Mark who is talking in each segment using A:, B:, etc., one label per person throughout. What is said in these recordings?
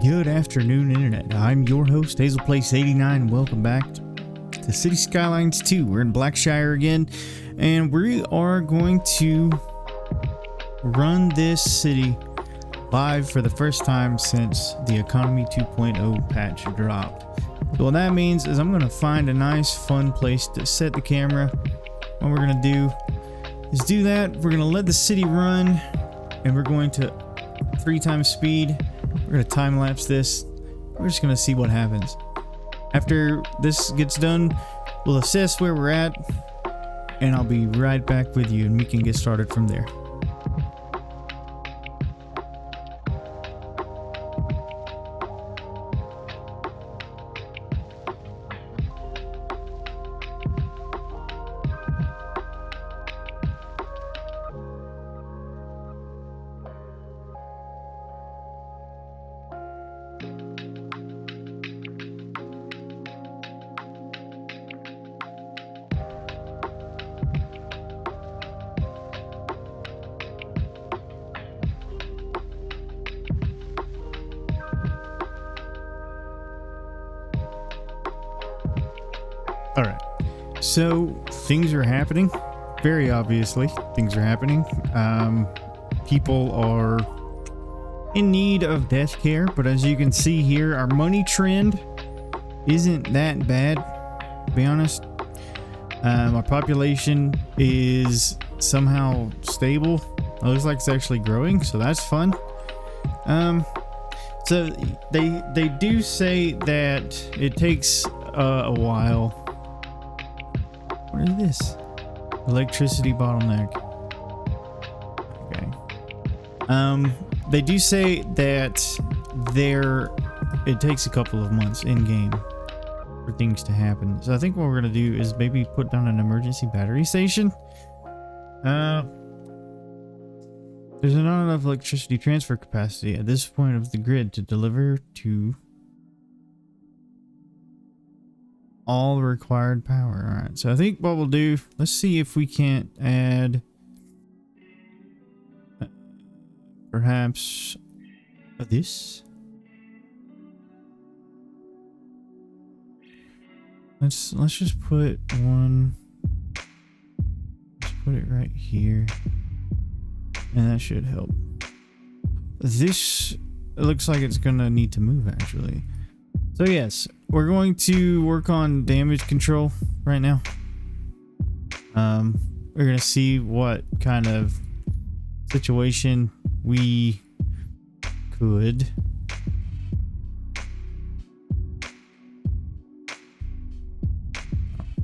A: Good afternoon, Internet. I'm your host, HazelPlace89. Welcome back to City Skylines 2. We're in Blackshire again, and we are going to run this city live for the first time since the Economy 2.0 patch dropped. So what that means is I'm going to find a nice, fun place to set the camera. What we're going to do is do that. We're going to let the city run, and we're going to 3 times speed. We're going to time lapse this. We're just going to see what happens. After this gets done, we'll assess where we're at, and I'll be right back with you, and we can get started from there. All right, so things are happening. Very obviously, things are happening. People are in need of death care, but as you can see here, our money trend isn't that bad, to be honest. Our population is somehow stable. It looks like it's actually growing, so that's fun. So they do say that it takes a while. What is this? Electricity bottleneck. Okay. They do say that it takes a couple of months in game for things to happen. So I think what we're gonna do is maybe put down an emergency battery station. There's not enough electricity transfer capacity at this point of the grid to deliver to all required power. All right, so I think what we'll do, let's see if we can't add perhaps this. Let's just put one. Let's put it right here, and that should help. This, it looks like it's gonna need to move actually. So yes, we're going to work on damage control right now. We're gonna see what kind of situation we could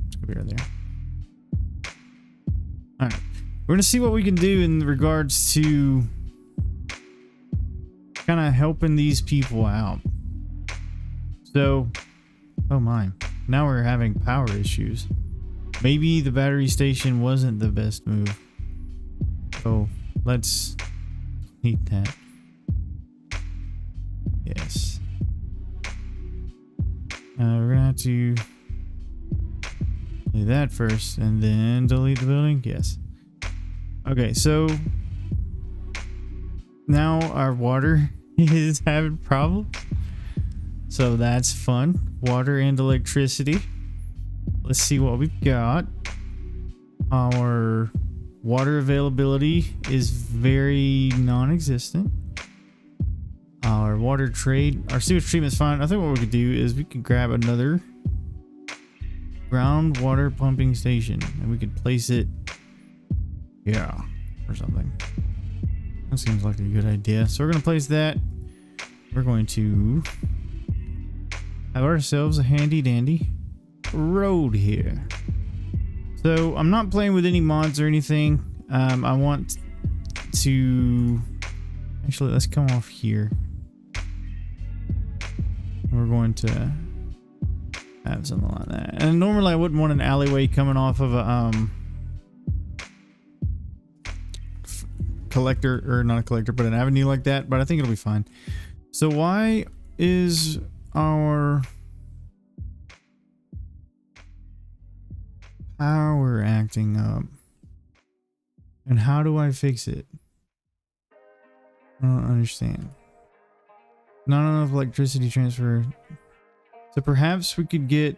A: it's gonna be right there. All right, we're gonna see what we can do in regards to kind of helping these people out. So, oh my, now we're having power issues. Maybe the battery station wasn't the best move. So, let's delete that. Yes. We're gonna have to do that first and then delete the building. Yes. Okay, so now our water is having problems. So that's fun. Water and electricity. Let's see what we've got. Our water availability is very non-existent. Our water trade, our sewage treatment is fine. I think what we could do is we could grab another groundwater pumping station and we could place it, yeah, or something. That seems like a good idea. So we're gonna place that. We're going to have ourselves a handy dandy road here. So I'm not playing with any mods or anything. I want to actually, let's come off here. We're going to have something like that. And normally I wouldn't want an alleyway coming off of a collector, or not a collector, but an avenue like that, but I think it'll be fine. So why is our power acting up? And how do I fix it? I don't understand. Not enough electricity transfer. So perhaps we could get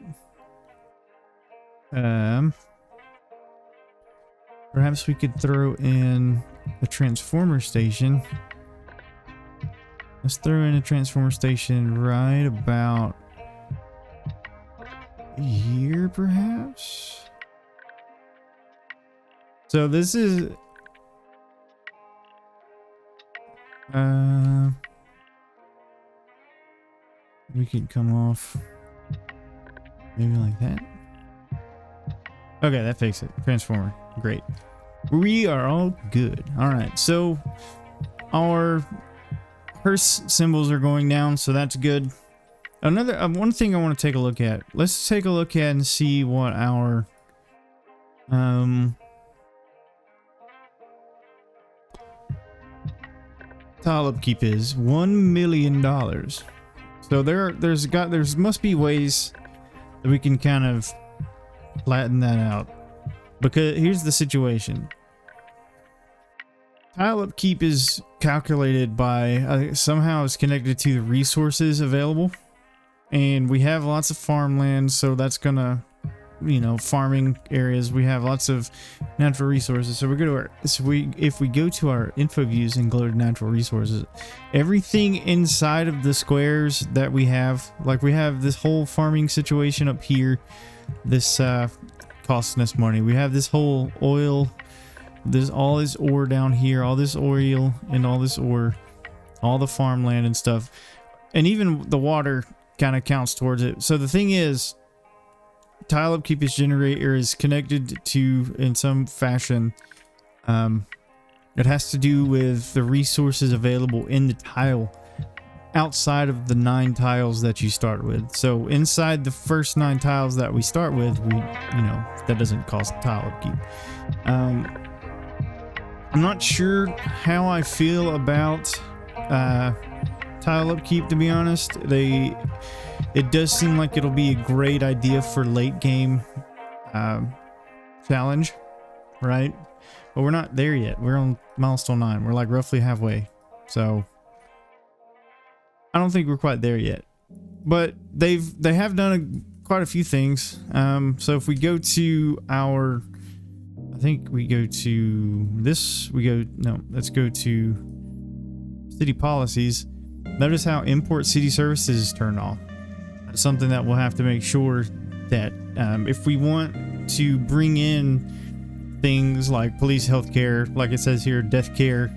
A: perhaps we could throw in a transformer station. Let's throw in a transformer station right about here, perhaps. So this is we could come off maybe like that. Okay, that fixed it. Transformer. Great. We are all good. All right. So our hearse symbols are going down, so that's good. Another one thing I want to take a look at. Let's take a look at and see what our tile upkeep is. $1 million. So there must be ways that we can kind of flatten that out. Because here's the situation. Tile upkeep is calculated by somehow it's connected to the resources available, and we have lots of farmland, so that's gonna, you know, farming areas. We have lots of natural resources. So we go to our if we go to our info views and go to natural resources, everything inside of the squares that we have, like we have this whole farming situation up here, this costing us money. We have this whole oil. There's all this ore down here, all this oil and all this ore, all the farmland and stuff. And even the water kind of counts towards it. So the thing is, tile upkeep is connected to, in some fashion, it has to do with the resources available in the tile outside of the 9 tiles that you start with. So inside the first 9 tiles that we start with, that doesn't cost tile upkeep. I'm not sure how I feel about tile upkeep, to be honest. It does seem like it'll be a great idea for late game challenge, right? But we're not there yet. We're on milestone 9. We're like roughly halfway. So I don't think we're quite there yet. But they have done quite a few things. So if we go to our, I think we go to this, let's go to city policies. Notice how import city services is turned off. That's something that we'll have to make sure that if we want to bring in things like police, healthcare, like it says here, death care,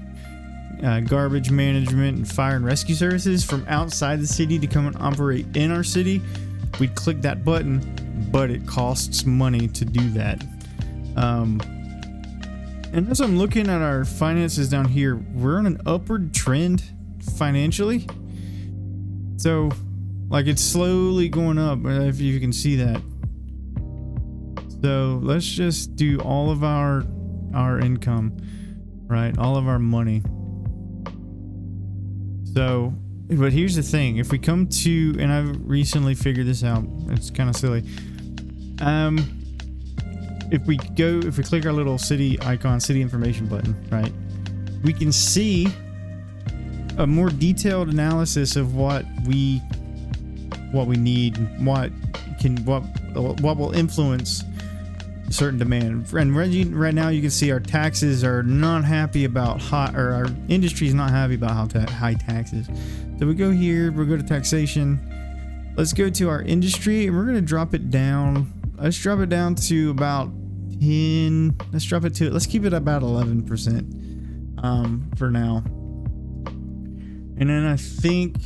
A: garbage management, and fire and rescue services from outside the city to come and operate in our city, we'd click that button, but it costs money to do that. And as I'm looking at our finances down here, we're on an upward trend financially. So, like, it's slowly going up, if you can see that. So let's just do all of our income, right? All of our money. So, but here's the thing. If we come to, and I've recently figured this out, it's kind of silly. If we click our little city icon, city information button, right? We can see a more detailed analysis of what we need, what will influence certain demand. And right now you can see our taxes are not happy about our industry is not happy about high taxes. So we go here, we'll go to taxation. Let's go to our industry and we're going to drop it down. Let's drop it down to about 10. Let's keep it about 11% for now. And then I think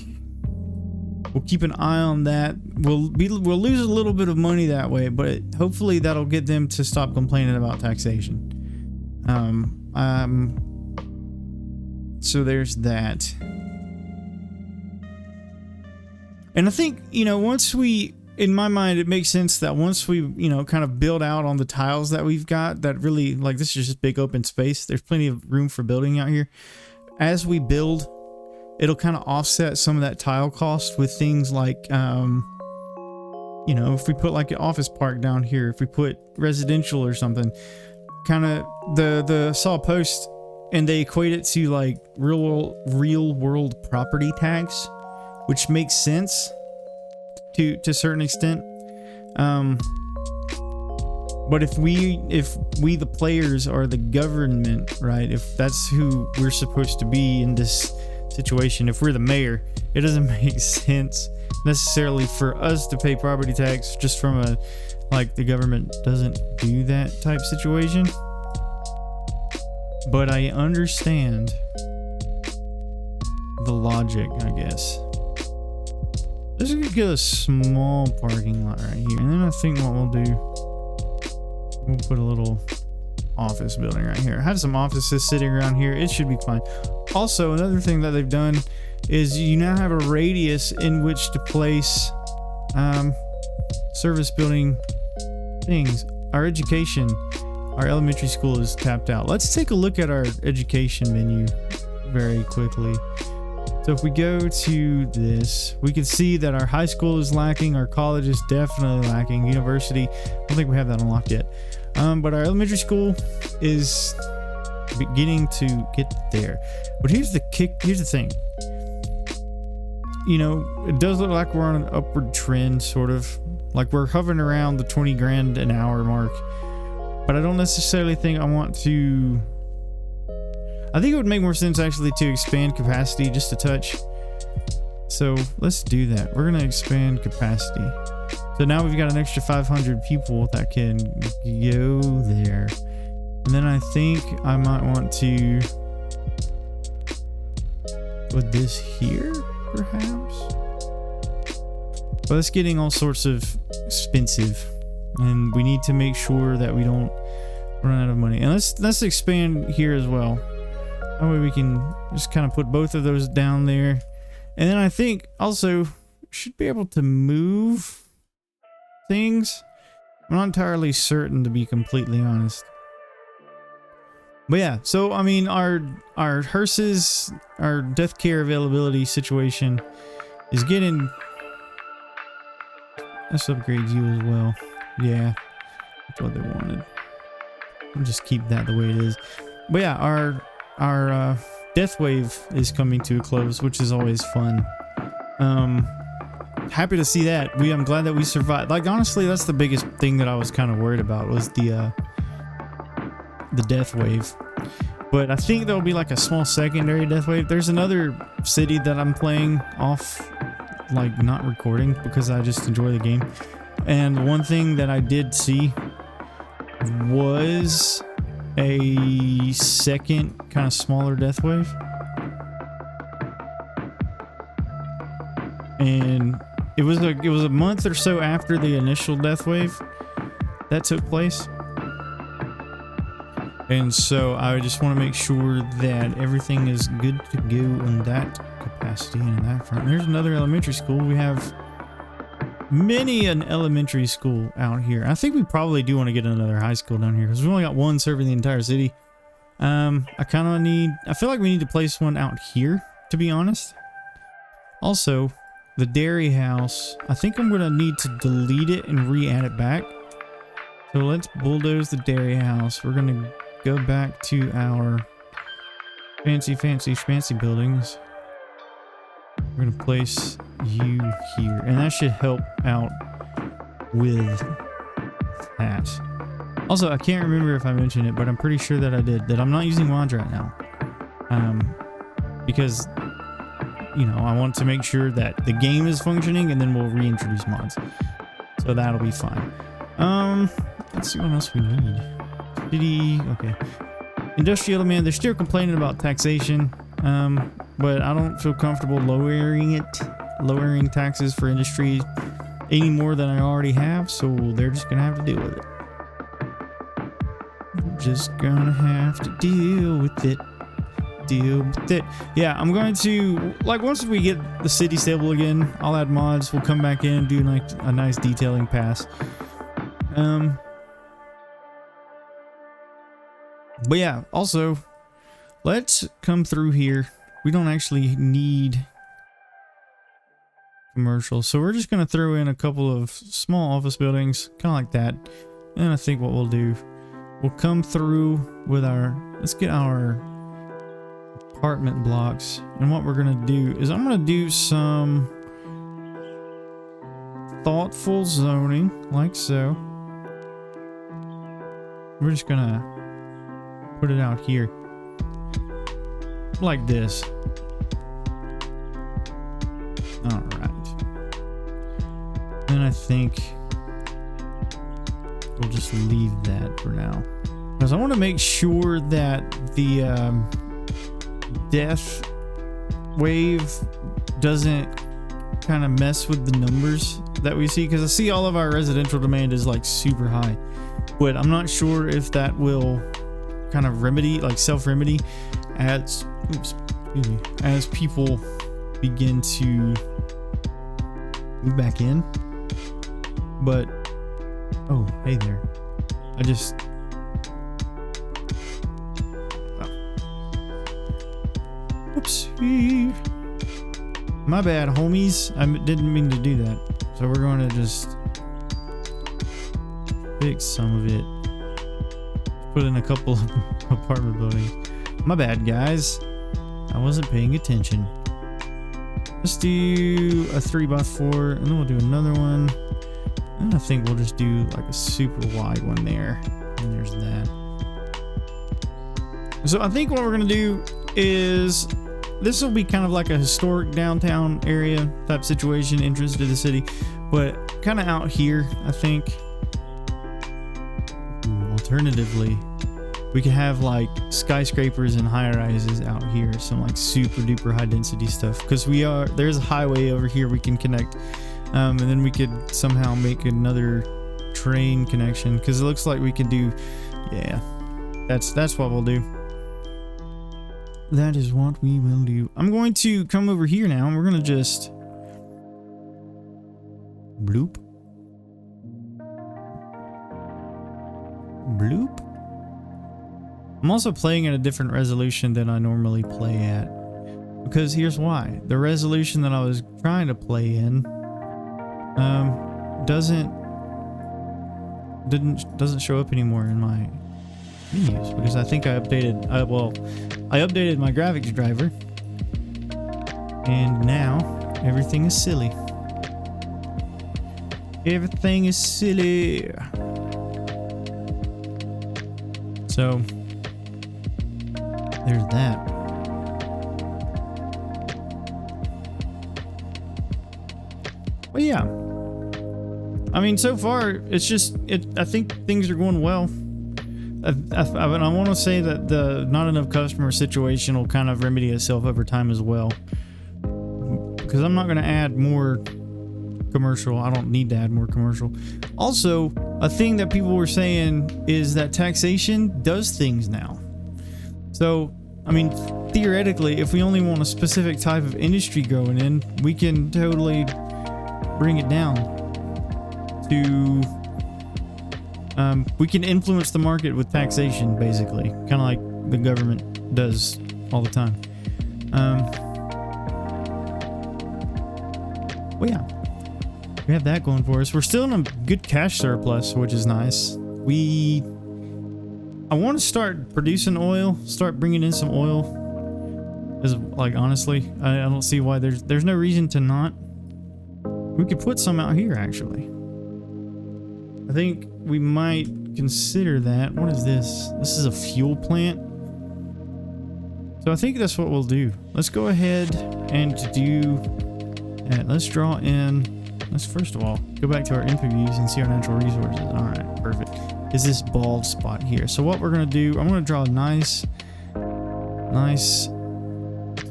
A: we'll keep an eye on that. We'll lose a little bit of money that way, but hopefully that'll get them to stop complaining about taxation. So there's that. And I think, once we, in my mind, it makes sense that once we, kind of build out on the tiles that we've got, that really, like, this is just big open space. There's plenty of room for building out here. As we build, it'll kind of offset some of that tile cost with things like, if we put like an office park down here, if we put residential or something, kind of the saw post, and they equate it to like real world property tax. which makes sense to a certain extent. But if we the players are the government, right? If that's who we're supposed to be in this situation, if we're the mayor, it doesn't make sense necessarily for us to pay property tax just from a, like, the government doesn't do that type situation. But I understand the logic, I guess. This is gonna get a small parking lot right here, and then I think what we'll do, we'll put a little office building right here. I have some offices sitting around here. It should be fine. Also, another thing that they've done is you now have a radius in which to place service building things. Our education, our elementary school is tapped out. Let's take a look at our education menu very quickly. So if we go to this, we can see that our high school is lacking, our college is definitely lacking, university, I don't think we have that unlocked yet. But our elementary school is beginning to get there. But here's the thing. You know, it does look like we're on an upward trend, sort of. Like we're hovering around the 20 grand an hour mark. But I don't necessarily think I want to... I think it would make more sense actually to expand capacity just a touch. So let's do that. We're going to expand capacity. So now we've got an extra 500 people that can go there. And then I think I might want to put this here, perhaps. But it's getting all sorts of expensive, and we need to make sure that we don't run out of money. And let's expand here as well. That way we can just kind of put both of those down there. And then I think also should be able to move things. I'm not entirely certain, to be completely honest. But yeah, so I mean our hearses, our death care availability situation is getting... Let's upgrade you as well. Yeah, that's what they wanted. I'll just keep that the way it is. But yeah, our death wave is coming to a close, which is always fun. Happy to see that. I'm glad that we survived. Like, honestly, that's the biggest thing that I was kind of worried about, was the death wave. But I think there'll be like a small secondary death wave. There's another city that I'm playing off, like not recording, because I just enjoy the game. And one thing that I did see was a second kind of smaller death wave. And it was a month or so after the initial death wave that took place. And so I just want to make sure that everything is good to go in that capacity and in that front. There's another elementary school. We have many an elementary school out here. I think we probably do want to get another high school down here, because we've only got one serving the entire city. I feel like we need to place one out here, to be honest. Also, the dairy house, I think I'm going to need to delete it and re-add it back. So let's bulldoze the dairy house. We're going to go back to our fancy buildings. We're going to place you here, and that should help out with that. Also, I can't remember if I mentioned it, but I'm pretty sure that I did, that I'm not using mods right now. Because, you know, I want to make sure that the game is functioning, and then we'll reintroduce mods. So that'll be fine. Let's see what else we need. City, okay. Industrial demand, they're still complaining about taxation. But I don't feel comfortable lowering taxes for industry any more than I already have, so they're just gonna have to deal with it. Just gonna have to deal with it. Yeah, I'm going to, like, once we get the city stable again, I'll add mods. We'll come back in and do like a nice detailing pass. But yeah, also, let's come through here. We don't actually need commercial, so we're just going to throw in a couple of small office buildings, kind of like that. And I think what we'll do, we'll come through with our, let's get our apartment blocks. And what we're gonna do is I'm gonna do some thoughtful zoning, like so. We're just gonna put it out here like this. All right. And I think we'll just leave that for now, because I want to make sure that the death wave doesn't kind of mess with the numbers that we see, because I see all of our residential demand is like super high, but I'm not sure if that will kind of remedy, like self-remedy as, oops, excuse me, as people begin to move back in. But oh, hey there, I just whoopsie, my bad, homies. I didn't mean to do that. So we're going to just fix some of it. Put in a couple of apartment buildings. My bad, guys. I wasn't paying attention. Let's do a 3x4, and then we'll do another one. And I think we'll just do like a super wide one there. And there's that. So I think what we're going to do is, this will be kind of like a historic downtown area type situation, entrance to the city, but kind of out here, I think. Alternatively, we could have like skyscrapers and high rises out here, some like super duper high density stuff, because there's a highway over here we can connect, and then we could somehow make another train connection, because it looks like we could do, yeah, that's what we'll do. That is what we will do. I'm going to come over here now, and we're going to just bloop. Bloop. I'm also playing at a different resolution than I normally play at, because here's why. The resolution that I was trying to play in doesn't show up anymore in my menus, because I think I updated I updated my graphics driver, and now everything is silly. Everything is silly. So there's that. Well, yeah. I mean, so far it's just I think things are going well. I want to say that the not enough customer situation will kind of remedy itself over time as well, because I'm not going to add more commercial. I don't need to add more commercial. Also, a thing that people were saying is that taxation does things now. So, I mean, theoretically, if we only want a specific type of industry going in, we can totally bring it down to we can influence the market with taxation, basically, kind of like the government does all the time. Well, yeah, we have that going for us. We're still in a good cash surplus, which is nice. I want to start producing oil, start bringing in some oil. Because, like, honestly, I don't see why there's no reason to not. We could put some out here, actually. I think we might consider that. What is this? This is a fuel plant. So I think that's what we'll do. Let's go ahead and do that. Let's draw in. Let's first of all go back to our info views and see our natural resources. All right, perfect. Is this bald spot here? So what we're gonna do? I'm gonna draw a nice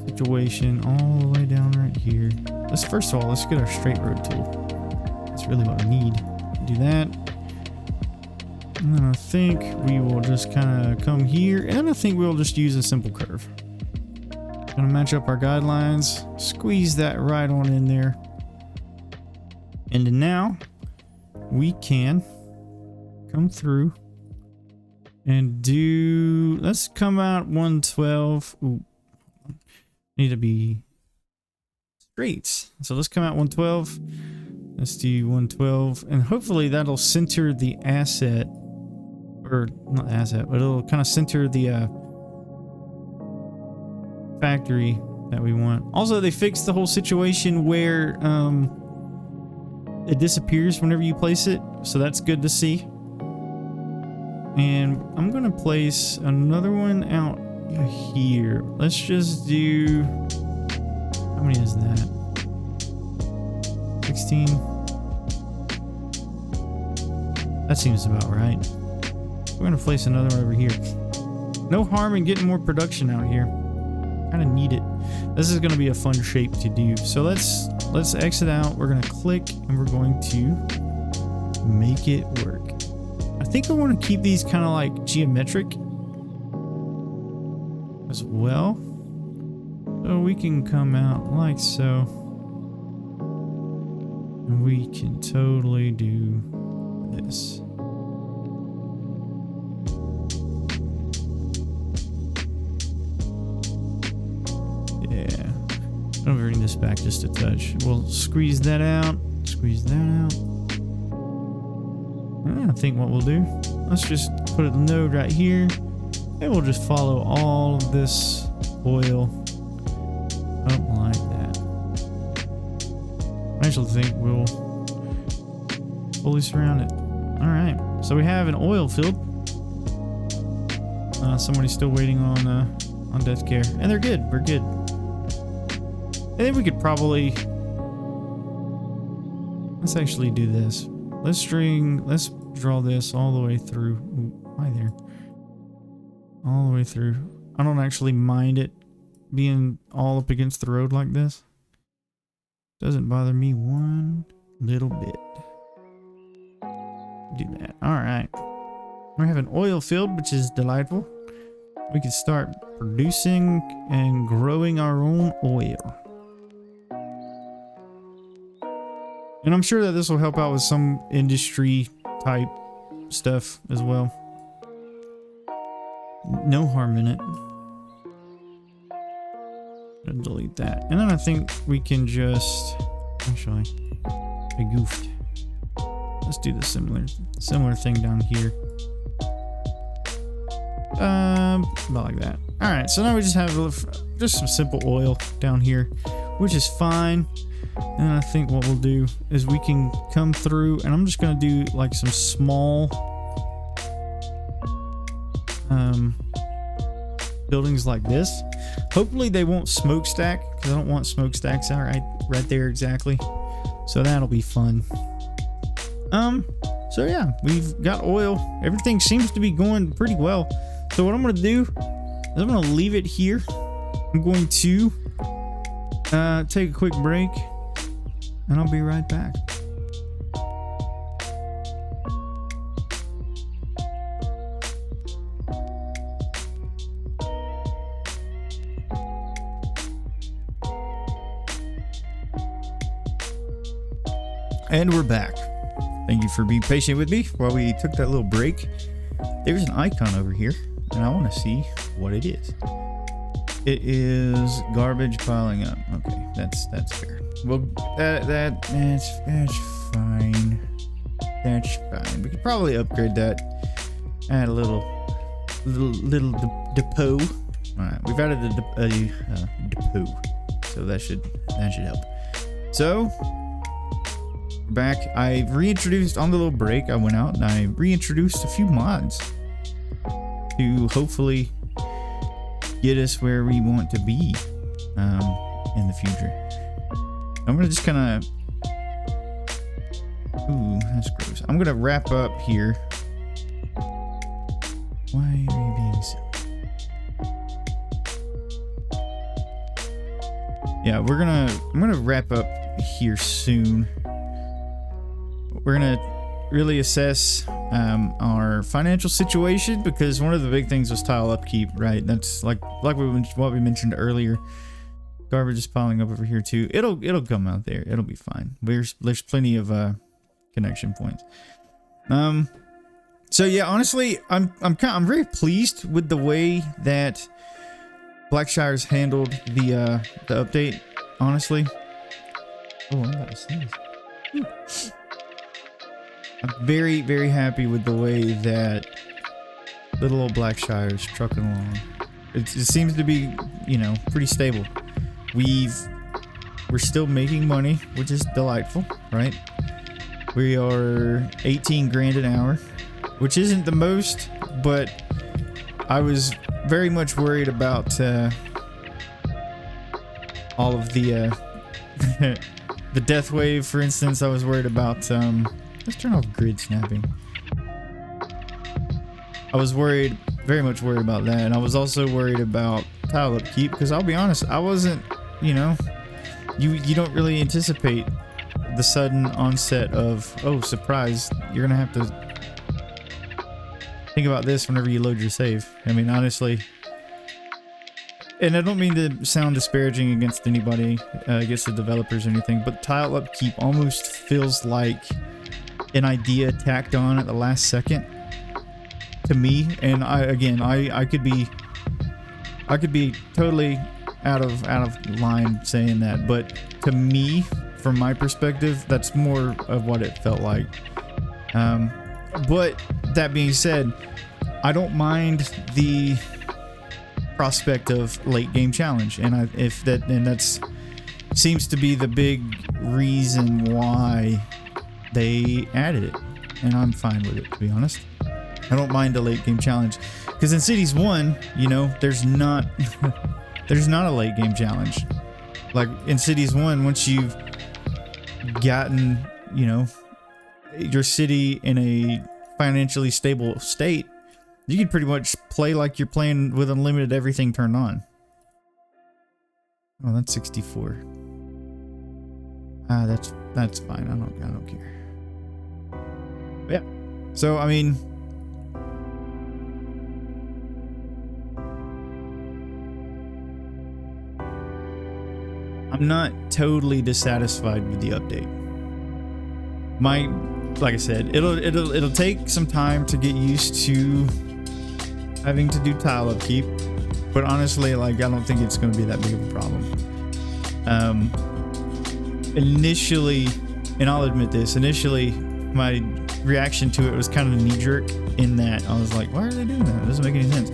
A: situation all the way down right here. First of all, let's get our straight road tool. That's really what we need. Do that. And then I think we will just kind of come here, and I think we'll just use a simple curve. Gonna match up our guidelines, squeeze that right on in there. And now we can come through and do, let's come out 112. Ooh, need to be straight. So let's come out 112. Let's do 112, and hopefully that'll center the asset, or not asset, but it'll kind of center the factory that we want. Also, they fixed the whole situation where it disappears whenever you place it, so that's good to see. And I'm gonna place another one out here. Let's just do, how many is that? 16. That seems about right. We're gonna place another one over here. No harm in getting more production out here. Kind of need it. This is gonna be a fun shape to do. So let's exit out. We're gonna click and we're going to make it work. I think I want to keep these kind of like geometric as well. So we can come out like so. And we can totally do this. Yeah. I'll bring this back just a touch. We'll squeeze that out. Squeeze that out. I think what we'll do, let's just put a node right here, and we'll just follow all of this oil up like that. I actually think we'll fully surround it. Alright, so we have an oil field. Somebody's still waiting on death care, and they're good, we're good. I think we could probably, let's actually do this. Let's draw this all the way through. Ooh, hi there. All the way through. I don't actually mind it being all up against the road like this. Doesn't bother me one little bit. Do that. Alright. We have an oil field, which is delightful. We can start producing and growing our own oil. And I'm sure that this will help out with some industry type stuff as well. No harm in it. I'll delete that. And then I think we can just, actually, I goofed. Let's do the similar thing down here. About like that. All right, so now we just have just some simple oil down here, which is fine. And I think what we'll do is we can come through, and I'm just gonna do like some small buildings like this. Hopefully they won't smokestack, because I don't want smokestacks out right there exactly. So that'll be fun. So yeah, we've got oil. Everything seems to be going pretty well. So what I'm gonna do is I'm gonna leave it here. I'm going to take a quick break, and I'll be right back. And we're back. Thank you for being patient with me while we took that little break. There's an icon over here, and I want to see what it is. It is garbage piling up. Okay, that's fair. Well, that's fine. That's fine. We could probably upgrade that. Add a little depot. All right, we've added a depot, so that should help. So we're back. I reintroduced on the little break. I went out and I reintroduced a few mods to hopefully get us where we want to be in the future. I'm gonna just kind of, ooh, that's gross. I'm gonna wrap up here. Why are you being silly? Yeah, I'm gonna wrap up here soon. We're gonna really assess our financial situation, because one of the big things was tile upkeep, right? That's like what we mentioned earlier. Garbage is piling up over here too. It'll come out there. It'll be fine. There's plenty of connection points. So yeah, honestly, I'm very pleased with the way that Blackshire's handled the update. Honestly, oh, I'm about to sneeze. I'm very, very happy with the way that little old Blackshire's trucking along. it seems to be, you know, pretty stable. We're still making money, which is delightful, right? We are 18 grand an hour, which isn't the most, but I was very much worried about all of the the death wave, for instance. I was worried about let's turn off grid snapping. I was very much worried about that, and I was also worried about tile upkeep, because I'll be honest, I wasn't, you know, you don't really anticipate the sudden onset of, oh, surprise, you're gonna have to think about this whenever you load your save. I mean, honestly, and I don't mean to sound disparaging against anybody, against the developers or anything, but tile upkeep almost feels like an idea tacked on at the last second to me. And I could be totally out of line saying that, but to me, from my perspective, that's more of what it felt like. But that being said, I don't mind the prospect of late game challenge, and that's seems to be the big reason why they added it, and I'm fine with it, to be honest. I don't mind a late game challenge, because in Cities 1, you know, there's not there's not a late game challenge. Like in Cities 1, once you've gotten, you know, your city in a financially stable state, you can pretty much play like you're playing with unlimited everything turned on. Oh, that's 64. That's fine. I don't care. But yeah. So I mean, I'm not totally dissatisfied with the update. Like I said, it'll take some time to get used to having to do tile upkeep, but honestly, like, I don't think it's going to be that big of a problem. Initially, and I'll admit this, initially my reaction to it was kind of knee-jerk, in that I was like, why are they doing that? It doesn't make any sense.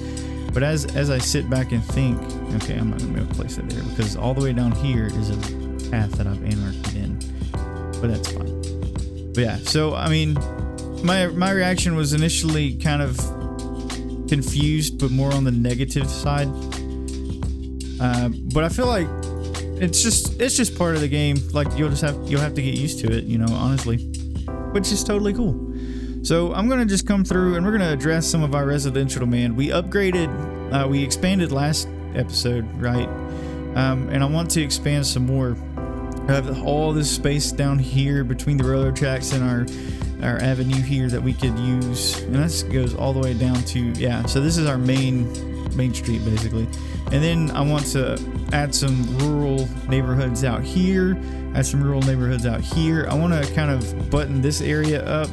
A: But as I sit back and think, okay, I'm not going to be able to place it there, because all the way down here is a path that I've anarched in, but that's fine. But yeah, so I mean, my reaction was initially kind of confused, but more on the negative side. But I feel like it's just part of the game. Like, you'll have to get used to it, you know, honestly, which is totally cool. So I'm gonna just come through and we're gonna address some of our residential demand. We upgraded, we expanded last episode, right? And I want to expand some more. I have all this space down here between the railroad tracks and our avenue here that we could use, and that goes all the way down to, yeah, so this is our main street basically. And then I want to add some rural neighborhoods out here, add some rural neighborhoods out here. I want to kind of button this area up.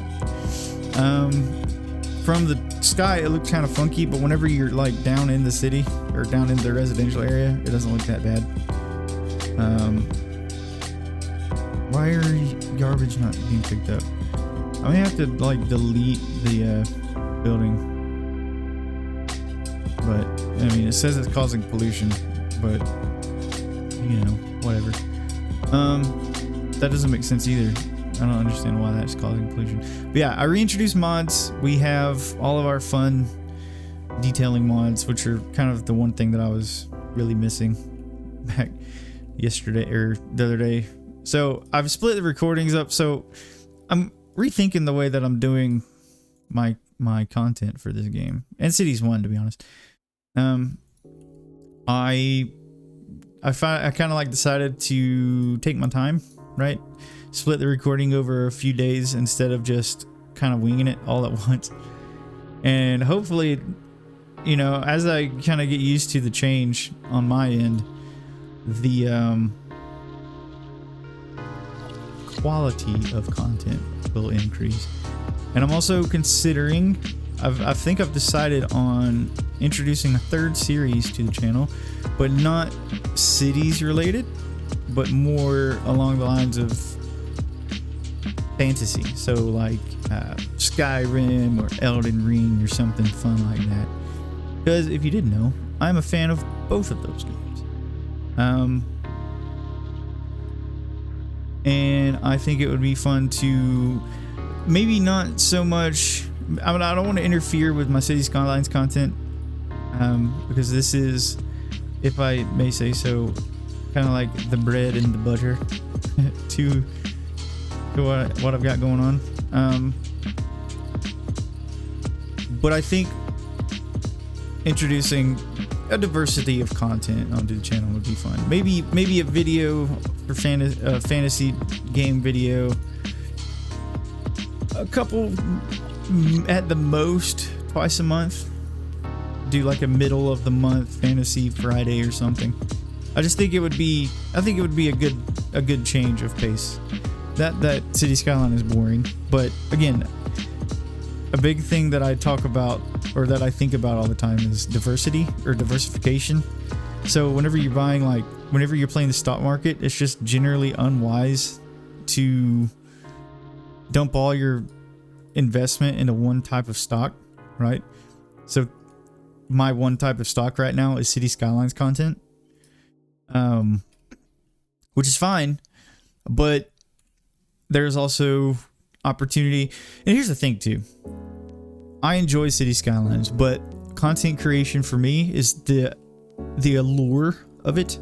A: From the sky it looks kind of funky, but whenever you're like down in the city or down in the residential area, it doesn't look that bad. Why are garbage not being picked up? I may have to like delete the building, but I mean, it says it's causing pollution, but you know, whatever. That doesn't make sense either. I don't understand why that's causing pollution. But yeah, I reintroduced mods. We have all of our fun detailing mods, which are kind of the one thing that I was really missing back yesterday or the other day. So I've split the recordings up. So I'm rethinking the way that I'm doing my content for this game, and Cities 1, to be honest. I kind of like decided to take my time, right? Split the recording over a few days instead of just kind of winging it all at once. And hopefully, you know, as I kind of get used to the change on my end, the quality of content will increase. And I'm also considering, I think I've decided on introducing a third series to the channel, but not cities related, but more along the lines of fantasy. So like Skyrim or Elden Ring or something fun like that. Because if you didn't know, I'm a fan of both of those games. And I think it would be fun to maybe not so much. I mean, I don't want to interfere with my City Skylines content, because this is, if I may say so, kind of like the bread and the butter to what I've got going on. But I think introducing a diversity of content onto the channel would be fun. Maybe a video for fantasy game video, a couple at the most twice a month. Do like a middle of the month fantasy Friday or something. I think it would be a good change of pace. That City Skyline is boring, but again, a big thing that I talk about, or that I think about all the time, is diversity or diversification. So whenever you're playing the stock market, it's just generally unwise to dump all your investment into one type of stock, right? So my one type of stock right now is City Skylines content, which is fine, but there's also opportunity. And here's the thing too. I enjoy City Skylines, but content creation for me is the allure of it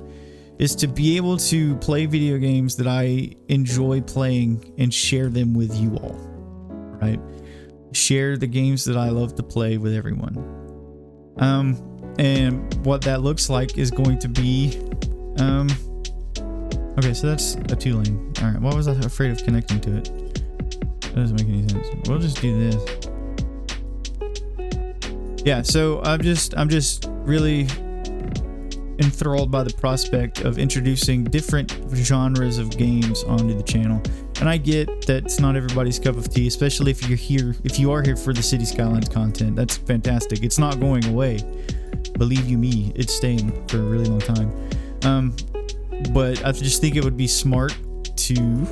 A: is to be able to play video games that I enjoy playing and share them with you all, right? Share the games that I love to play with everyone. And what that looks like is going to be, okay, so that's a 2-lane. All right, why was I afraid of connecting to it? That doesn't make any sense. We'll just do this. Yeah, so I'm just really enthralled by the prospect of introducing different genres of games onto the channel. And I get that it's not everybody's cup of tea, especially if you are here for the City Skylines content. That's fantastic. It's not going away. Believe you me, it's staying for a really long time. But I just think it would be smart to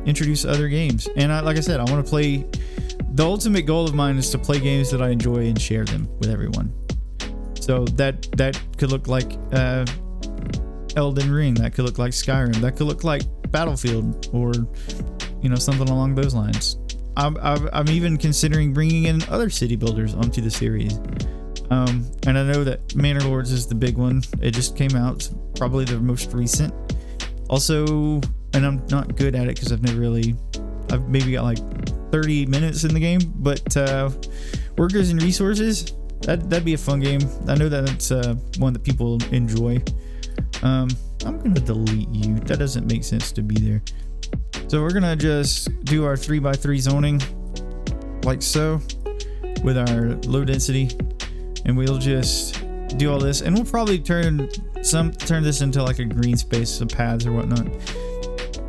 A: introduce other games. And like I said, I want to play. The ultimate goal of mine is to play games that I enjoy and share them with everyone. So that could look like Elden Ring. That could look like Skyrim. That could look like Battlefield, or something along those lines. I'm even considering bringing in other city builders onto the series. And I know that Manor Lords is the big one. It just came out, probably the most recent. Also, and I'm not good at it because I've maybe got like 30 minutes in the game, but Workers and Resources, that'd be a fun game. I know that it's one that people enjoy. I'm gonna delete you. That doesn't make sense to be there. So we're gonna just do our 3x3 zoning like so with our low density, and we'll just do all this, and we'll probably turn this into like a green space, some paths or whatnot.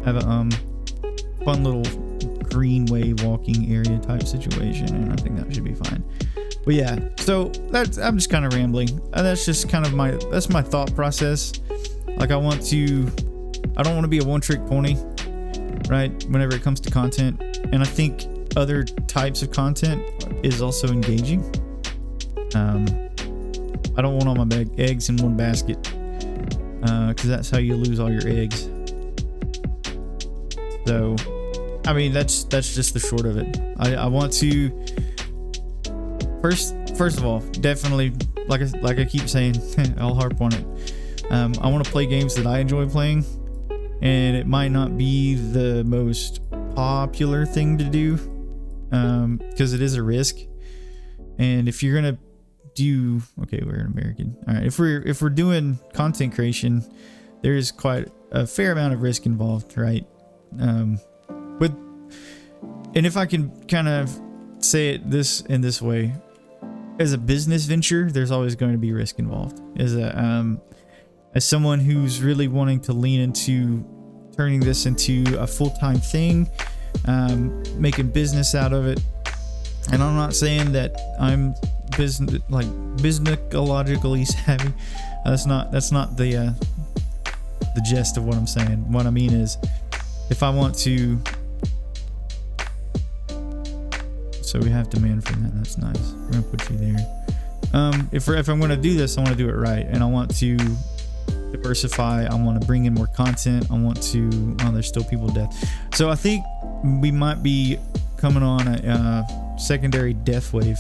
A: Have a fun little greenway walking area type situation, and I think that should be fine. But yeah, so I'm just kind of rambling. That's just kind of my thought process. Like I don't want to be a one-trick pony, right? Whenever it comes to content, and I think other types of content is also engaging. I don't want all my eggs in one basket, because that's how you lose all your eggs. So, I mean, that's just the short of it. I want to first of all, definitely, like I keep saying, I'll harp on it. I want to play games that I enjoy playing, and it might not be the most popular thing to do, because it is a risk. And if you're gonna we're an American. All right, if we're doing content creation, there is quite a fair amount of risk involved, right? And if I can kind of say it in this way, as a business venture, there's always going to be risk involved. As someone who's really wanting to lean into turning this into a full-time thing, making business out of it, and I'm not saying that I'm businessologically savvy. That's not the gist of what I'm saying. What I mean is, if I want to, so we have demand for that. That's nice. We're gonna put you there. If I'm going to do this, I want to do it right, and I want to diversify. I want to bring in more content. I want to. Oh, there's still people dead. So I think we might be coming on a secondary death wave,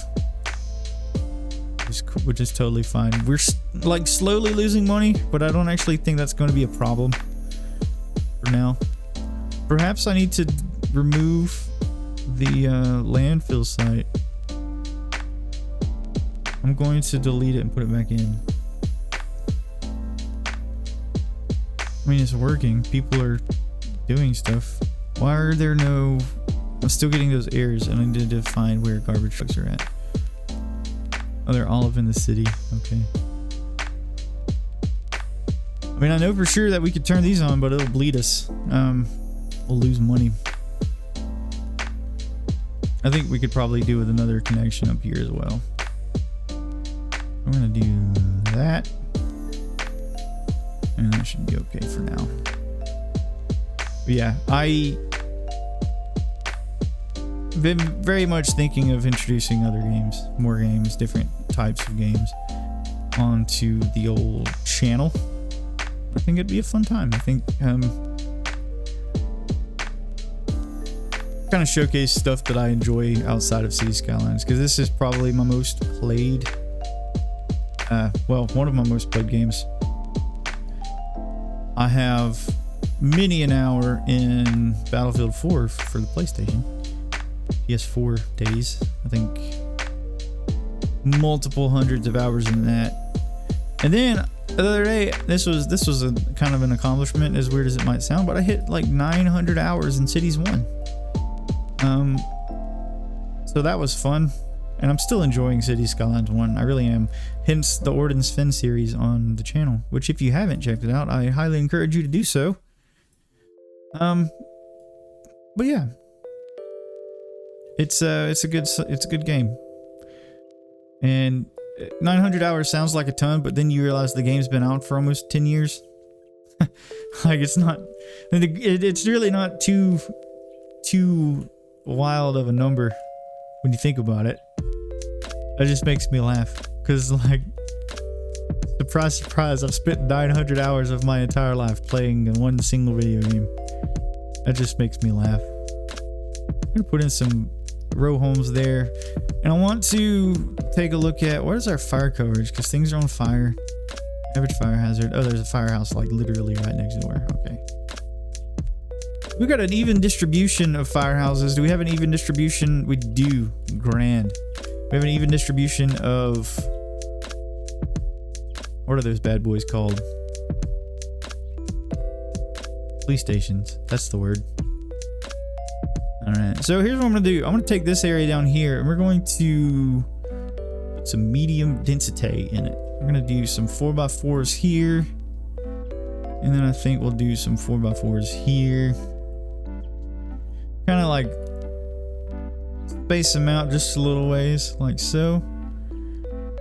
A: which is totally fine. We're like slowly losing money, but I don't actually think that's going to be a problem for now. Perhaps I need to remove the landfill site. I'm going to delete it and put it back in. I mean, it's working. People are doing stuff. Why are there no... I'm still getting those errors, and I need to find where garbage trucks are at. Oh, they're all up in the city. Okay. I mean, I know for sure that we could turn these on, but it'll bleed us. We'll lose money. I think we could probably do with another connection up here as well. We're gonna do that. And that should be okay for now. But yeah, I've been very much thinking of introducing other games, more games, different types of games onto the old channel. I think it'd be a fun time. I think kind of showcase stuff that I enjoy outside of City Skylines, because this is probably my most played, well, one of my most played games. I have many an hour in Battlefield 4 for the PlayStation. PS4 days. I think multiple hundreds of hours in that. And then the other day, this was a kind of an accomplishment, as weird as it might sound, but I hit like 900 hours in Cities 1. So that was fun, and I'm still enjoying City Skylines 1. I really am. Hence the Ordnance Fen series on the channel, which if you haven't checked it out, I highly encourage you to do so. But yeah, it's a good game. And 900 hours sounds like a ton, but then you realize the game's been out for almost 10 years. Like, it's really not too wild of a number when you think about it. That just makes me laugh, because, like, surprise, surprise, I've spent 900 hours of my entire life playing in one single video game. That just makes me laugh. I'm gonna put in some row homes there, and I want to take a look at what is our fire coverage, because things are on fire. Average fire hazard. Oh, there's a firehouse like literally right next door. Okay. We got an even distribution of firehouses. Do we have an even distribution? We do. Grand. We have an even distribution of... what are those bad boys called? Police stations. That's the word. Alright. So here's what I'm going to do. I'm going to take this area down here, and we're going to put some medium density in it. We're going to do some 4x4s here. And then I think we'll do some 4x4s here. Kind of like space them out just a little ways, like so.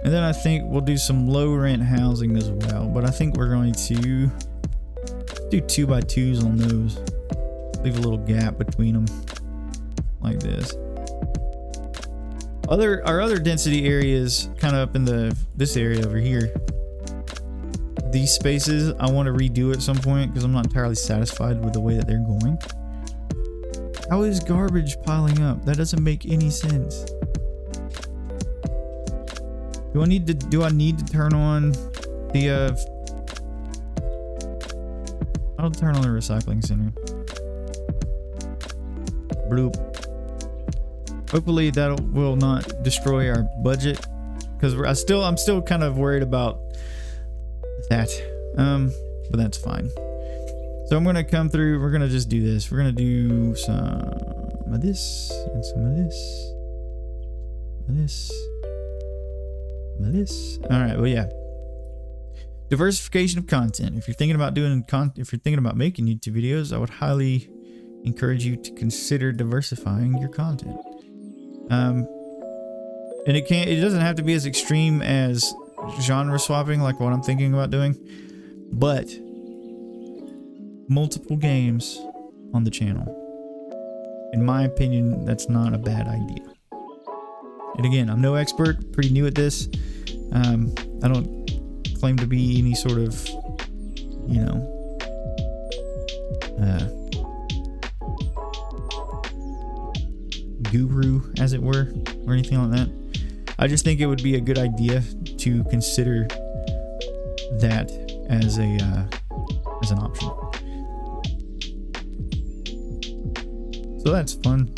A: And then I think we'll do some low rent housing as well. But I think we're going to do 2x2s on those. Leave a little gap between them, like this. Our other density areas, kind of up in this area over here. These spaces, I want to redo at some point because I'm not entirely satisfied with the way that they're going. How is garbage piling up? That doesn't make any sense. Do I need to turn on the I'll turn on the recycling center. Bloop. Hopefully that will not destroy our budget, because I'm still kind of worried about that. But that's fine. So I'm gonna come through. We're gonna just do this. We're gonna do some of this and some of this, some of this. All right. Well, yeah. Diversification of content. If you're thinking about making YouTube videos, I would highly encourage you to consider diversifying your content. And it doesn't have to be as extreme as genre swapping like what I'm thinking about doing, but multiple games on the channel, in my opinion, that's not a bad idea. And again, I'm no expert, pretty new at this. I don't claim to be any sort of, you know, guru, as it were, or anything like that. I just think it would be a good idea to consider that as an option. So that's fun.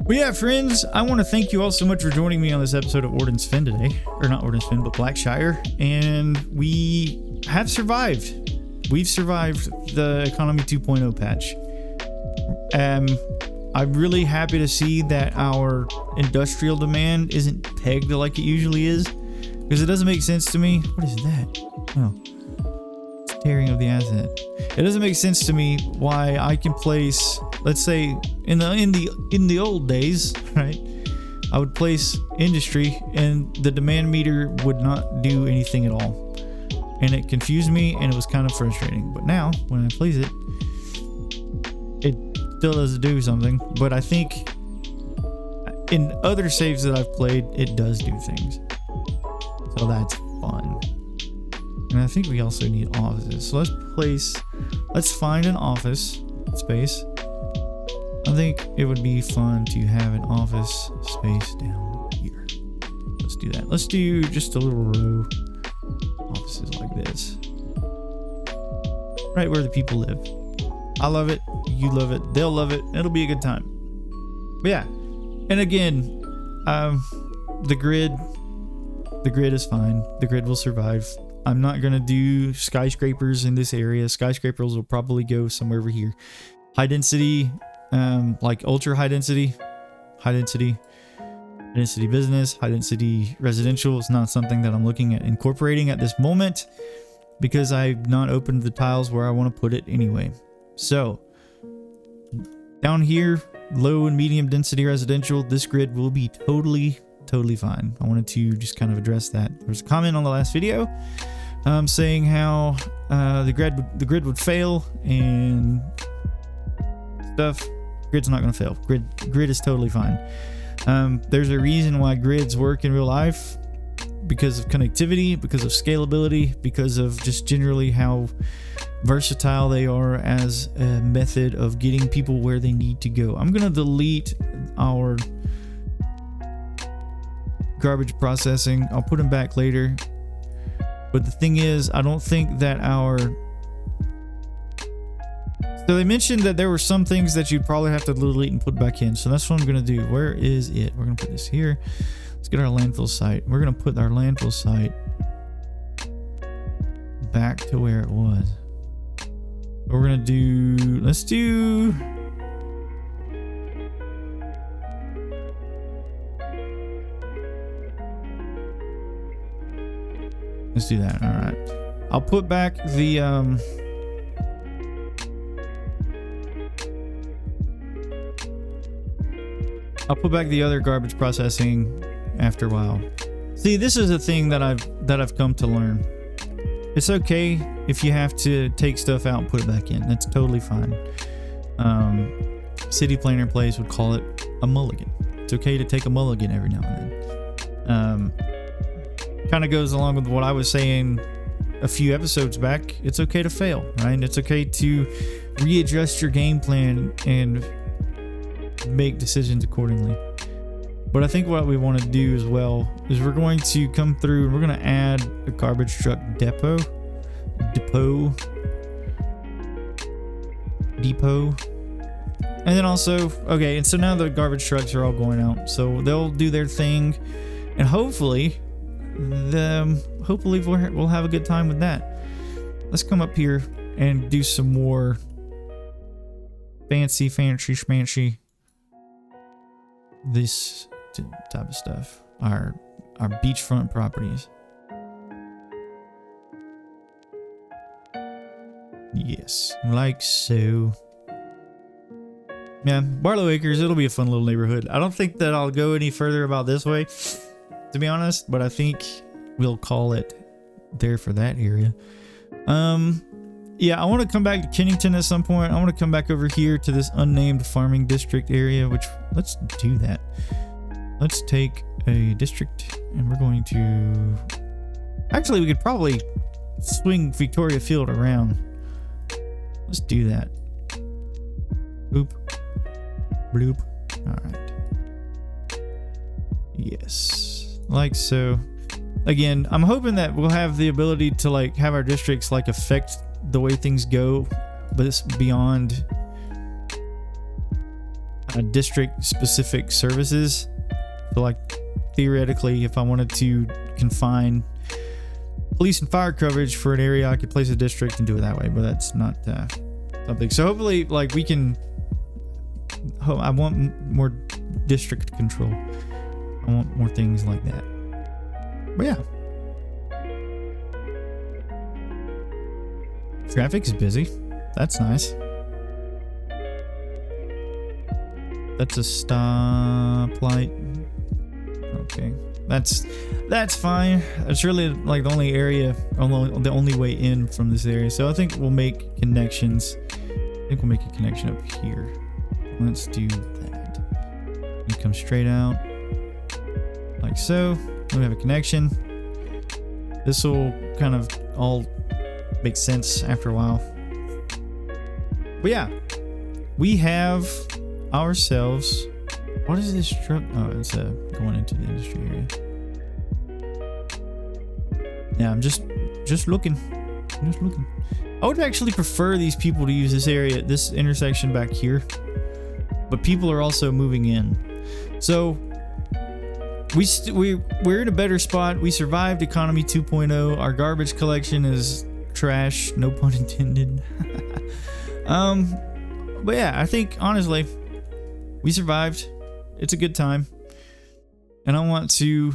A: But yeah, friends, I want to thank you all so much for joining me on this episode of Ordnance Fin today. Or not Ordnance Fin, but Blackshire. And we have survived. We've survived the Economy 2.0 patch. I'm really happy to see that our industrial demand isn't pegged like it usually is. Because it doesn't make sense to me. What is that? Oh. Tearing of the asset. It doesn't make sense to me why I can place, let's say, in the old days, right? I would place industry and the demand meter would not do anything at all. And it confused me and it was kind of frustrating. But now, when I place it, it still does do something. But I think in other saves that I've played, it does do things. So that's fun. And I think we also need offices. So let's find an office space. I think it would be fun to have an office space down here. Let's do that. Let's do just a little row offices like this. Right where the people live. I love it. You love it. They'll love it. It'll be a good time. But yeah. And again, the grid is fine. The grid will survive. I'm not going to do skyscrapers in this area. Skyscrapers will probably go somewhere over here. High density, like ultra high density business, high density residential is not something that I'm looking at incorporating at this moment because I've not opened the tiles where I want to put it anyway. So down here, low and medium density residential, this grid will be totally fine. I wanted to just kind of address that. There was a comment on the last video saying how the grid would fail and stuff. Grid's not going to fail. Grid is totally fine. There's a reason why grids work in real life, because of connectivity, because of scalability, because of just generally how versatile they are as a method of getting people where they need to go. I'm going to delete our garbage processing. I'll put them back later. But the thing is, I don't think that so they mentioned that there were some things that you'd probably have to delete and put back in. So that's what I'm going to do. Where is it? We're going to put this here. Let's get our landfill site. We're going to put our landfill site back to where it was. What we're going to do, let's do that. All right. I'll put back the other garbage processing after a while. See, this is a thing that I've come to learn. It's okay if you have to take stuff out and put it back in. That's totally fine. City Planner Plays would call it a mulligan. It's okay to take a mulligan every now and then. Kind of goes along with what I was saying a few episodes back. It's okay to fail, right? It's okay to readjust your game plan and make decisions accordingly. But I think what we want to do as well is we're going to come through and we're going to add a garbage truck depot. And then also, okay, and so now the garbage trucks are all going out. So they'll do their thing and hopefully we'll have a good time with that. Let's come up here and do some more fancy schmancy this type of stuff. Our beachfront properties. Yes, like so. Yeah, Barlow Acres, it'll be a fun little neighborhood. I don't think that I'll go any further about this way, to be honest, but I think we'll call it there for that area. Yeah, I want to come back to Kennington at some point. I want to come back over here to this unnamed farming district area, which let's do that. Let's take a district, and we're going to... Actually, we could probably swing Victoria Field around. Let's do that. Boop. Bloop. Alright. Yes. Like so. Again, I'm hoping that we'll have the ability to like have our districts like affect the way things go, but it's beyond district specific services. So like theoretically, if I wanted to confine police and fire coverage for an area, I could place a district and do it that way, but that's not something. So hopefully like we can, I want more district control. I want more things like that. But yeah. Traffic is busy. That's nice. That's a stoplight. Okay. That's fine. It's really like the only area, the only way in from this area. So I think we'll make connections. I think we'll make a connection up here. Let's do that. And come straight out. Like so. We have a connection. This will kind of all make sense after a while. But yeah, we have ourselves. What is this truck? Oh, it's going into the industry area. Yeah, I'm just looking. Just looking. I would actually prefer these people to use this area, this intersection back here. But people are also moving in, so. We're in a better spot. We survived economy 2.0. Our garbage collection is trash, no pun intended. But yeah, I think honestly we survived. It's a good time, and I want to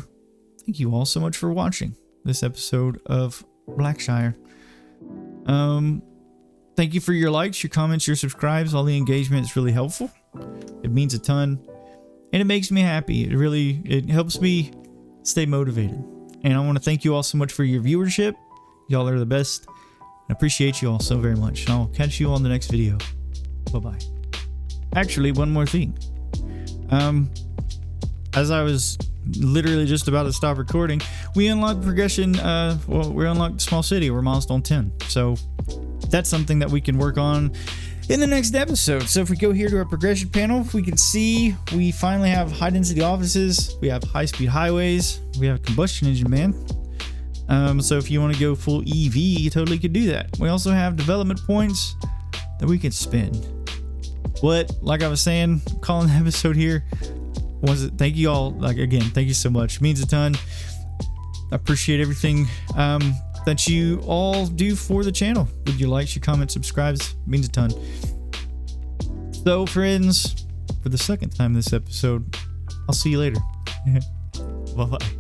A: thank you all so much for watching this episode of Blackshire. Thank you for your likes, your comments, your subscribes. All the engagement is really helpful. It means a ton. And it makes me happy. It helps me stay motivated. And I want to thank you all so much for your viewership. Y'all are the best. I appreciate you all so very much. And I'll catch you all in the next video. Bye-bye. Actually, one more thing. As I was literally just about to stop recording, we unlocked progression. We unlocked Small City. We're milestone 10. So that's something that we can work on in the next episode. So if we go here to our progression panel, we can see we finally have high density offices, we have high speed highways, we have a combustion engine man. So if you want to go full EV, you totally could do that. We also have development points that we can spend. What, like I was saying, calling the episode here, was it? Thank you all. Like again, thank you so much. It means a ton. I appreciate everything that you all do for the channel with your likes, your comments, subscribes. It means a ton. So friends, for the second time this episode, I'll see you later. Bye bye.